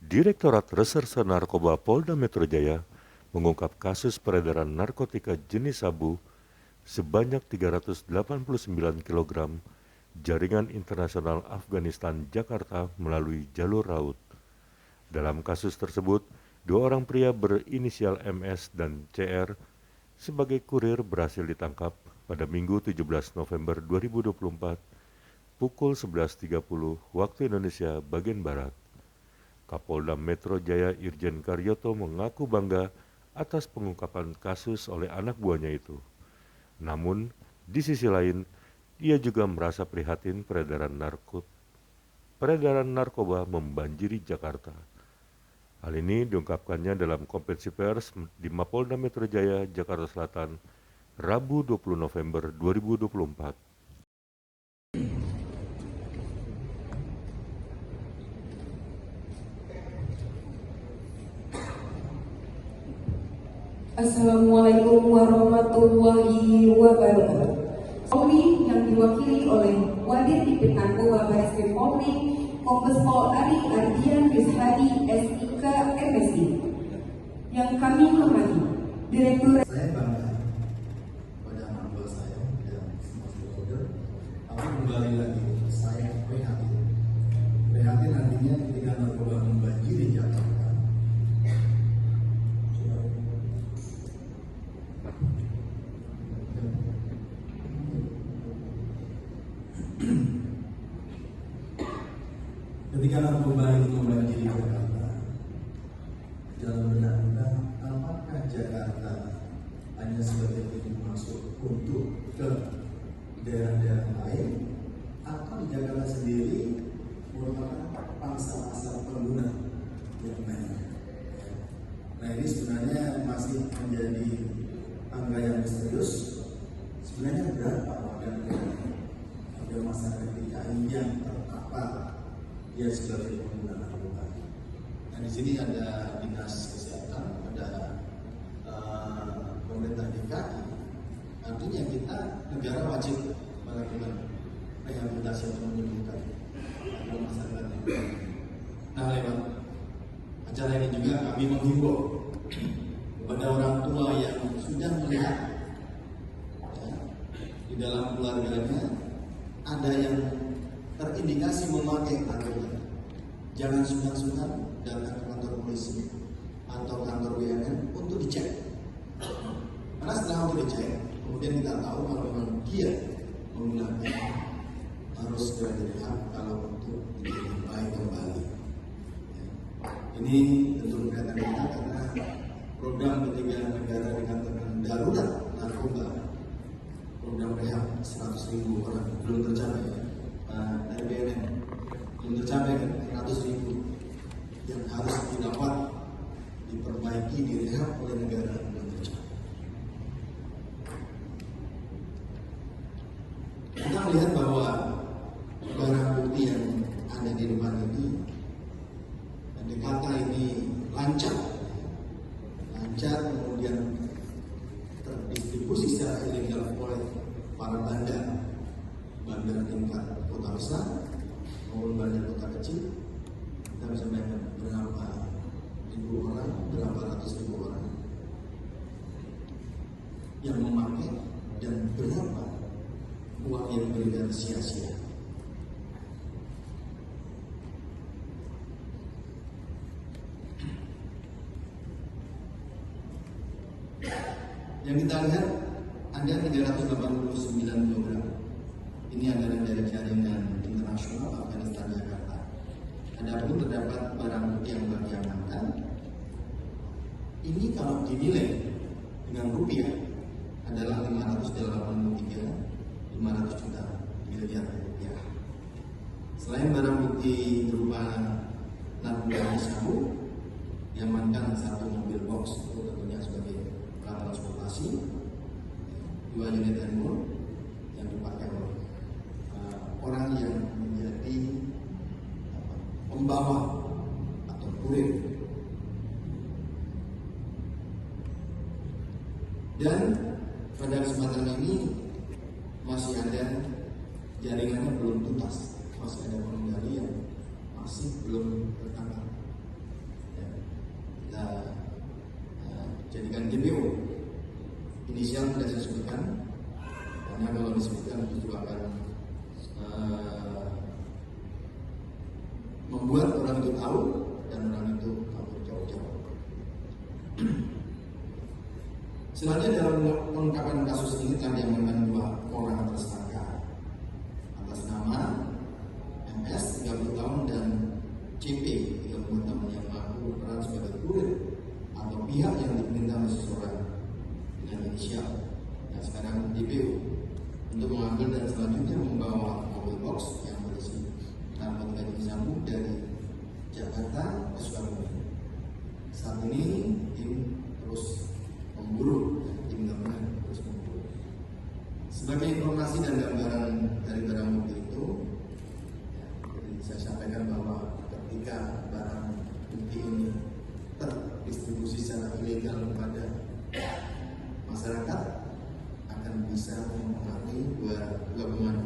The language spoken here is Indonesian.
Direktorat Reserse Narkoba Polda Metro Jaya mengungkap kasus peredaran narkotika jenis sabu sebanyak 389 kg jaringan internasional Afghanistan Jakarta melalui jalur laut. Dalam kasus tersebut, 2 orang pria berinisial MS dan CR sebagai kurir berhasil ditangkap pada Minggu 17 November 2024 pukul 11.30 waktu Indonesia bagian Barat. Kapolda Metro Jaya Irjen Karyoto mengaku bangga atas pengungkapan kasus oleh anak buahnya itu. Namun, di sisi lain, ia juga merasa prihatin peredaran narkoba membanjiri Jakarta. Hal ini diungkapkannya dalam konferensi pers di Mapolda Metro Jaya, Jakarta Selatan, Rabu 20 November 2024. Assalamualaikum warahmatullahi wabarakatuh. Polri yang diwakili oleh Wadir Dipit Narkoba Bareskrim Polri, Kombes Pol Ari Ardian Rizhadi SIK MSI. Yang kami hormati, Direktur. Saya bangga pada anak buah saya dan semua stakeholder. Tapi kembali lagi, saya prihatin. Prihatin artinya ketika narkoba membanjiri Jakarta. Ketika narkoba itu membanjiri Jakarta, dalam benak kita, apakah Jakarta hanya sebagai pintu masuk untuk ke daerah-daerah lain, atau di Jakarta sendiri merupakan pangsa pasar pengguna yang banyak? Nah, ini sebenarnya masih menjadi angka yang misterius. Sebenarnya berapa warga masyarakat DKI yang terpapar dia sebagai pengguna narkoba? Nah, di sini ada dinas kesehatan, ada pemerintah DKI. Artinya kita negara wajib melakukan rehabilitasi untuk menyembuhkan masyarakat. Nah, lewat acara ini juga kami menghimbau kepada orang tua yang sudah melihat di dalam keluarganya ada yang terindikasi memakai narkoba, jangan sungkan-sungkan datang ke kantor polisi atau kantor BNN untuk dicek. Karena setelah untuk dicek, kemudian kita tahu kalau memang dia menggunakan, harus segera direhab kalau untuk menjadi baik kembali. Ini tentu berkaitan kita karena program ketiga negara dikatakan darurat narkoba, program rehab 100.000 orang belum tercapai. Dari BNN belum tercapai kan 100.000 yang harus didapat, diperbaiki, direhab oleh negara belum tercapai. Kita melihat bahwa barang bukti yang ada di depan ini, kata ini lancar, kemudian terdistribusi secara ilegal oleh para bandar tingkat kota besar maupun bandar kota kecil. Kita bisa bayangkan berapa ribu orang, berapa ratus ribu orang yang memakai dan berapa uang yang beredar sia-sia. Yang kita lihat ada 389 kg. Ini adalah dari jaringan internasional Afghanistan Jakarta. Adapun terdapat barang bukti yang kami amankan. Ini kalau dinilai dengan rupiah adalah 583 juta miliar rupiah. Selain barang bukti berupa narkoba sabu, diamankan satu mobil box, itu tentunya sebagai alat transportasi, 2 unit handphone yang dipakai oleh orang yang menjadi pembawa atau kurir. Dan pada kesempatan ini masih ada jaringannya belum tuntas, masih ada pengendali yang masih belum tertangkap. orang itu tahu dan orang itu kabur jauh-jauh. Selanjutnya dalam pengungkapan kasus ini telah diamankan 2 orang tersangka atas nama MS 30 tahun dan CP 30 tahun yang mengaku berperan sebagai kurir atau pihak yang diperintah oleh seseorang dengan inisial yang sekarang DPO untuk mengambil dan selanjutnya membawa mobil box yang berisi narkotika jenis sabu dari Jakarta ke Sukabumi. Saat ini tim terus memburu, tim gabungan terus memburu. Sebagai informasi dan gambaran dari barang mobil itu, jadi saya sampaikan bahwa ketika barang bukti ini terdistribusi secara ilegal kepada masyarakat akan bisa mempengaruhi gabungan